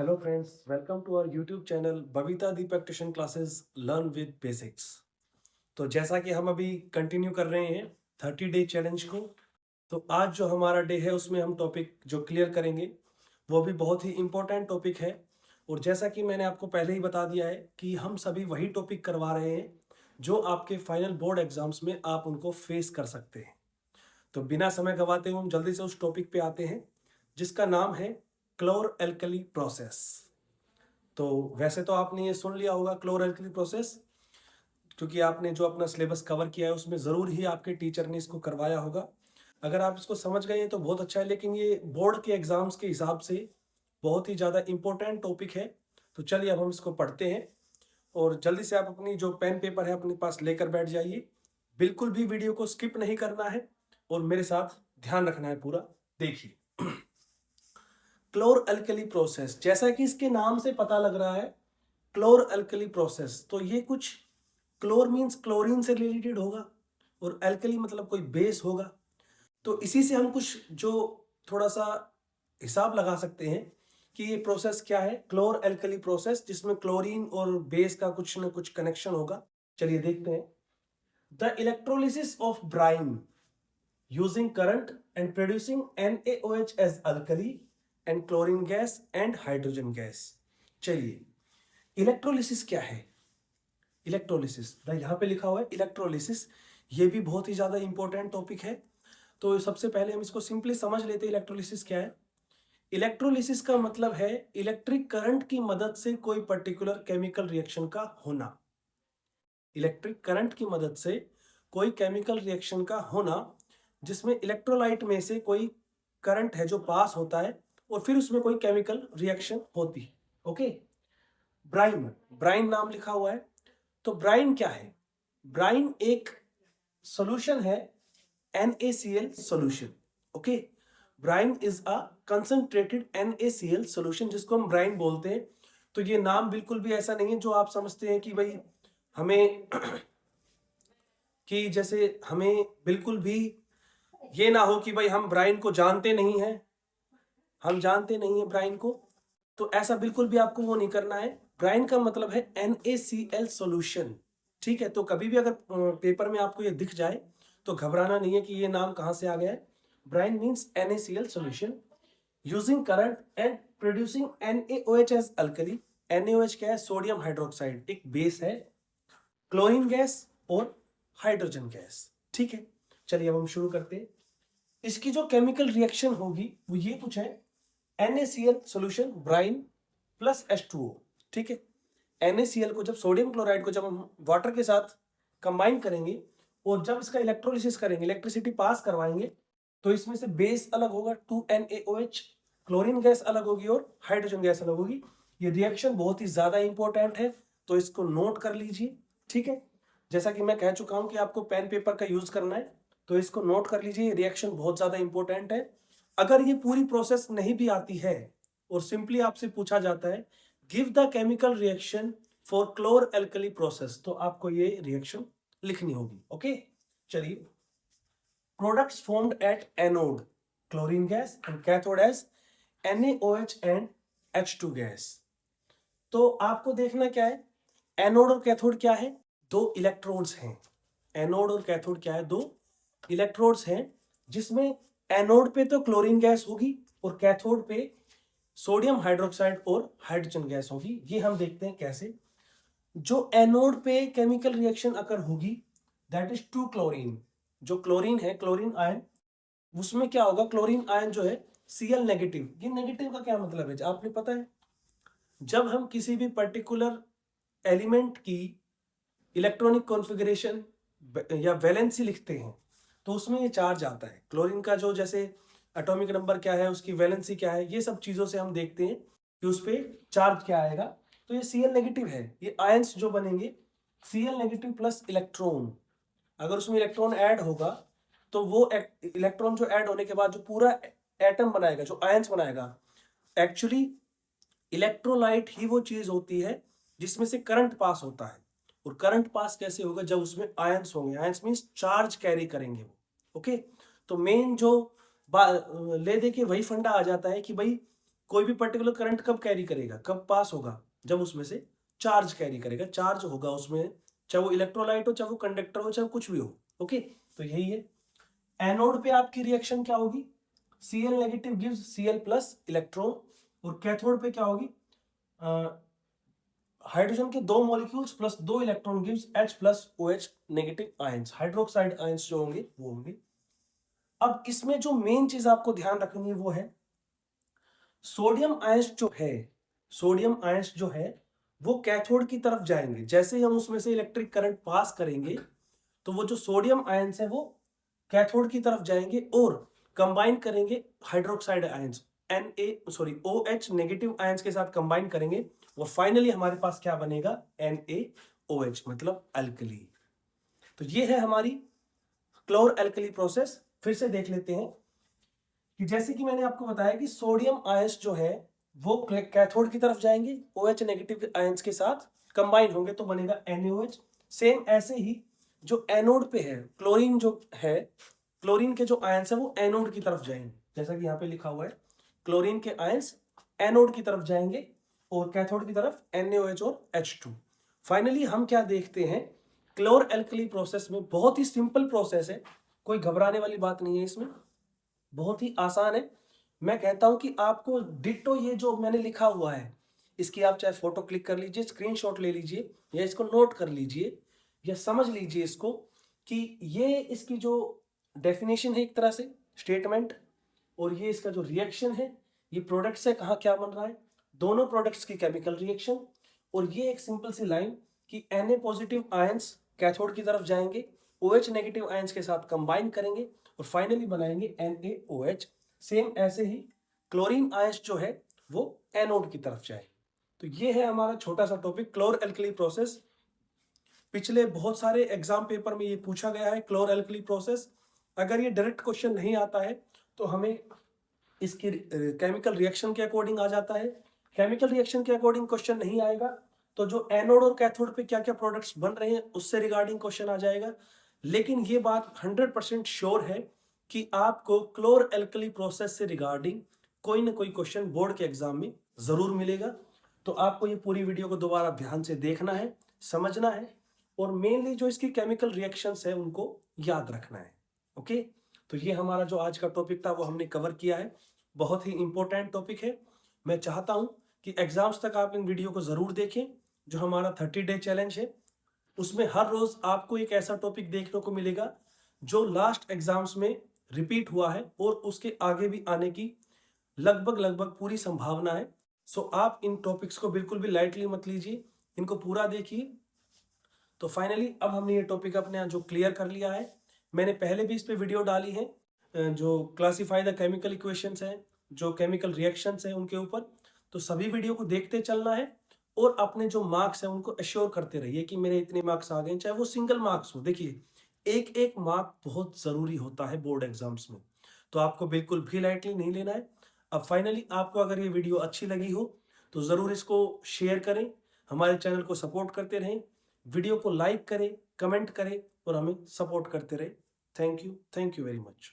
Hello friends, welcome to our YouTube channel Babita Deepak tuition classes learn with basics. तो जैसा कि हम अभी कंटिन्यू कर रहे हैं 30 डे चैलेंज को, तो आज जो हमारा डे है उसमें हम टॉपिक जो क्लियर करेंगे वो भी बहुत ही इम्पोर्टेंट टॉपिक है। और जैसा कि मैंने आपको पहले ही बता दिया है कि हम सभी वही टॉपिक करवा रहे हैं जो आपके फाइनल बोर्ड एग्जाम्स में आप उनको फेस कर सकते हैं। तो बिना समय गवाते हुए हम जल्दी से उस टॉपिक पे आते हैं जिसका नाम है क्लोर एल्कली प्रोसेस। तो वैसे तो आपने ये सुन लिया होगा क्लोर एल्कली प्रोसेस, क्योंकि आपने जो अपना सिलेबस कवर किया है उसमें ज़रूर ही आपके टीचर ने इसको करवाया होगा। अगर आप इसको समझ गए तो बहुत अच्छा है, लेकिन ये बोर्ड के एग्ज़ाम्स के हिसाब से बहुत ही ज़्यादा इम्पोर्टेंट टॉपिक है। तो चलिए अब हम इसको पढ़ते हैं और जल्दी से आप अपनी जो पेन पेपर है अपने पास लेकर बैठ जाइए। बिल्कुल भी वीडियो को स्किप नहीं करना है और मेरे साथ ध्यान रखना है पूरा। देखिए, क्लोर अल्कली प्रोसेस, जैसा कि इसके नाम से पता लग रहा है क्लोर अल्कली प्रोसेस, तो ये कुछ क्लोर मीन्स क्लोरीन से रिलेटेड होगा और अल्कली मतलब कोई बेस होगा। तो इसी से हम कुछ जो थोड़ा सा हिसाब लगा सकते हैं कि ये प्रोसेस क्या है, क्लोर अल्कली प्रोसेस, जिसमें क्लोरीन और बेस का कुछ ना कुछ कनेक्शन होगा। चलिए देखते हैं। The electrolysis of Bryan using current and producing NaOH as alkali and chlorine gas and hydrogen gas। चलिए, इलेक्ट्रोलिसिस क्या है? इलेक्ट्रोलिसिस यहाँ पे लिखा हुआ है इलेक्ट्रोलिसिस, ये भी बहुत ही ज्यादा इंपॉर्टेंट टॉपिक है। तो सबसे पहले हम इसको सिंपली समझ लेते हैं इलेक्ट्रोलिसिस क्या है। इलेक्ट्रोलिसिस का मतलब है इलेक्ट्रिक करंट की मदद से कोई पर्टिकुलर केमिकल रिएक्शन का होना। इलेक्ट्रिक करंट की मदद से कोई केमिकल रिएक्शन का होना जिसमें इलेक्ट्रोलाइट में से कोई करंट है जो पास होता है और फिर उसमें कोई केमिकल रिएक्शन होती है। ओके, ब्राइन, ब्राइन नाम लिखा हुआ है। तो ब्राइन क्या है? ब्राइन एक सॉल्यूशन है, NaCl solution. Okay, brine is a concentrated NaCl solution जिसको हम ब्राइन बोलते हैं। तो ये नाम बिल्कुल भी ऐसा नहीं है जो आप समझते हैं कि भाई हमें कि जैसे हमें बिल्कुल भी ये ना हो कि भाई हम ब्राइन को जानते नहीं हैं, हम जानते नहीं हैं ब्राइन को। तो ऐसा बिल्कुल भी आपको वो नहीं करना है। ब्राइन का मतलब है NaCl सॉल्यूशन। ठीक है, तो कभी भी अगर पेपर में आपको ये दिख जाए तो घबराना नहीं है कि ये नाम कहाँ से आ गया है। Brine means NaCl solution using current and producing NaOH as alkali. NaOH क्या है? सोडियम हाइड्रोक्साइड, एक बेस है। क्लोरीन गैस और हाइड्रोजन गैस। ठीक है, चलिए अब हम शुरू करते हैं। इसकी जो केमिकल रिएक्शन होगी वो ये कुछ है, NaCl solution Bryan plus H2O। ठीक है, NaCl को जब सोडियम क्लोराइड को जब हम वाटर के साथ कंबाइन करेंगे और जब इसका इलेक्ट्रोलिसिस करेंगे, इलेक्ट्रिसिटी पास करवाएंगे, तो इसमें से बेस अलग होगा 2NaOH, क्लोरीन गैस अलग होगी और हाइड्रोजन गैस अलग होगी। ये रिएक्शन बहुत ही ज्यादा इंपॉर्टेंट है, तो इसको नोट कर लीजिए। ठीक है, जैसा कि मैं कह चुका हूं कि आपको पेन पेपर का यूज करना है, तो इसको नोट कर लीजिए। रिएक्शन बहुत ज्यादा इंपॉर्टेंट है। अगर ये पूरी प्रोसेस नहीं भी आती है और सिंपली आपसे पूछा जाता है give the chemical reaction for chlor alkali process, तो आपको ये रिएक्शन लिखनी होगी। ओके, चलिए। Products formed at anode chlorine gas and cathode as NaOH and H2 gas. तो आपको देखना क्या है, एनोड और कैथोड क्या है? दो इलेक्ट्रोड्स हैं। एनोड और कैथोड क्या है? दो इलेक्ट्रोड्स हैं, जिसमें एनोड पे तो क्लोरीन गैस होगी और कैथोड पे सोडियम हाइड्रोक्साइड और हाइड्रोजन गैस होगी। ये हम देखते हैं कैसे। जो एनोड पे केमिकल रिएक्शन अगर होगी दैट इज टू क्लोरीन, जो क्लोरीन है, क्लोरीन आयन, उसमें क्या होगा? क्लोरीन आयन जो है Cl नेगेटिव। ये नेगेटिव का क्या मतलब है आपने पता है? जब हम किसी भी पर्टिकुलर एलिमेंट की इलेक्ट्रॉनिक कॉन्फ़िगरेशन या वैलेंसी लिखते हैं तो उसमें ये चार्ज आता है। क्लोरीन का जो जैसे एटॉमिक नंबर क्या है, उसकी वैलेंसी क्या है, ये सब चीज़ों से हम देखते हैं कि उस पर चार्ज क्या आएगा। तो ये Cl नेगेटिव है। ये आयंस जो बनेंगे Cl नेगेटिव प्लस इलेक्ट्रॉन, अगर उसमें इलेक्ट्रॉन ऐड होगा तो वो इलेक्ट्रॉन जो ऐड होने के बाद जो पूरा एटम बनाएगा, जो आयंस बनाएगा, एक्चुअली इलेक्ट्रोलाइट ही वो चीज होती है जिसमें से करंट पास होता है। और करंट पास कैसे होगा? जब उसमें आयंस होंगे। आयंस मींस चार्ज कैरी करेंगे वो। ओके, तो मेन जो ले दे के वही फंडा आ जाता है कि भाई कोई भी पर्टिकुलर करंट कब कैरी करेगा, कब पास होगा, जब उसमें से चार्ज कैरी करेगा, चार्ज होगा उसमें, चाहे वो इलेक्ट्रोलाइट हो, चाहे वो कंडक्टर हो, चाहे कुछ भी हो। ओके, तो यही है। एनोड पे आपकी रिएक्शन क्या होगी, Cl negative gives Cl plus electron, और कैथोड पे क्या होगी, हाइड्रोजन के 2 molecules plus 2 electron gives H plus OH negative ions, hydroxide ions जो होंगे वो होंगे। अब इसमें जो मेन चीज आपको ध्यान रखनी है वो है सोडियम आयंस जो है, सोडियम आयंस जो है वो कैथोड की तरफ जाएंगे। जैसे ही हम उसमें से इलेक्ट्रिक करंट पास करेंगे तो वो जो सोडियम आयंस है वो कैथोड की तरफ जाएंगे और कंबाइन करेंगे hydroxide ions OH negative ions के साथ कंबाइन करेंगे और फाइनली हमारे पास क्या बनेगा, NaOH, मतलब अल्कली। तो ये है हमारी क्लोर अल्कली प्रोसेस। फिर से देख लेते हैं कि जैसे कि मैंने आपको बताया कि सोडियम आयंस जो है वो कैथोड की तरफ जाएंगे, OH नेगेटिव आयंस के साथ कंबाइन होंगे तो बनेगा NaOH। सेम ऐसे ही जो एनोड पे है, क्लोरीन जो है, क्लोरीन के जो आयंस है वो एनोड की तरफ जाएंगे, जैसा कि यहाँ पे लिखा हुआ है क्लोरीन के आयंस एनोड की तरफ जाएंगे और कैथोड की तरफ NaOH और H2। फाइनली हम क्या देखते हैं, क्लोर एल्कली प्रोसेस में बहुत ही सिंपल प्रोसेस है, कोई घबराने वाली बात नहीं है इसमें, बहुत ही आसान है। मैं कहता हूं कि आपको डिट्टो ये जो मैंने लिखा हुआ है इसकी आप चाहे फोटो क्लिक कर लीजिए, स्क्रीनशॉट ले लीजिए, या इसको नोट कर लीजिए, या समझ लीजिए इसको कि ये इसकी जो डेफिनेशन है एक तरह से स्टेटमेंट, और ये इसका जो रिएक्शन है, ये प्रोडक्ट्स है, कहाँ क्या बन रहा है, दोनों प्रोडक्ट्स की केमिकल रिएक्शन, और ये एक सिंपल सी लाइन कि Na पॉजिटिव आयंस कैथोड की तरफ जाएंगे, OH नेगेटिव आयंस के साथ कंबाइन करेंगे और फाइनली बनाएंगे NaOH। सेम ऐसे ही क्लोरीन आयंस जो है वो एनोड की तरफ जाए। तो ये है हमारा छोटा सा टॉपिक क्लोर एल्कली प्रोसेस। पिछले बहुत सारे एग्जाम पेपर में ये पूछा गया है क्लोर एल्कली प्रोसेस। अगर ये डायरेक्ट क्वेश्चन नहीं आता है तो हमें इसकी केमिकल रिएक्शन के अकॉर्डिंग आ जाता है। केमिकल रिएक्शन के अकॉर्डिंग क्वेश्चन नहीं आएगा तो जो एनोड और कैथोड पे क्या क्या प्रोडक्ट्स बन रहे हैं उससे रिगार्डिंग क्वेश्चन आ जाएगा। लेकिन ये बात 100% श्योर है कि आपको क्लोर एल्कली प्रोसेस से रिगार्डिंग कोई ना कोई क्वेश्चन बोर्ड के एग्जाम में जरूर मिलेगा। तो आपको ये पूरी वीडियो को दोबारा ध्यान से देखना है, समझना है, और मेनली जो इसकी केमिकल रिएक्शंस है उनको याद रखना है। ओके, तो ये हमारा जो आज का टॉपिक था वो हमने कवर किया है, बहुत ही इंपॉर्टेंट टॉपिक है। मैं चाहता हूं कि एग्जाम्स तक आप इन वीडियो को जरूर देखें। जो हमारा 30 डे चैलेंज है उसमें हर रोज आपको एक ऐसा टॉपिक देखने को मिलेगा जो लास्ट एग्जाम्स में रिपीट हुआ है और उसके आगे भी आने की लगभग पूरी संभावना है। सो आप इन टॉपिक्स को बिल्कुल भी लाइटली मत लीजिए, इनको पूरा देखिए। तो फाइनली अब हमने ये टॉपिक अपने यहाँ जो क्लियर कर लिया है। मैंने पहले भी इस पे वीडियो डाली है जो क्लासीफाई द केमिकल इक्वेशंस है, जो केमिकल रिएक्शंस है उनके ऊपर। तो सभी वीडियो को देखते चलना है और अपने जो मार्क्स है उनको एश्योर करते रहिए कि मेरे इतने मार्क्स आ गए, चाहे वो सिंगल मार्क्स हो। देखिए एक एक मार्क बहुत जरूरी होता है बोर्ड एग्जाम्स में, तो आपको बिल्कुल भी लाइटली नहीं लेना है। अब फाइनली आपको अगर ये वीडियो अच्छी लगी हो तो जरूर इसको शेयर करें, हमारे चैनल को सपोर्ट करते रहें, वीडियो को लाइक करें, कमेंट करें और हमें सपोर्ट करते रहें। Thank you very much.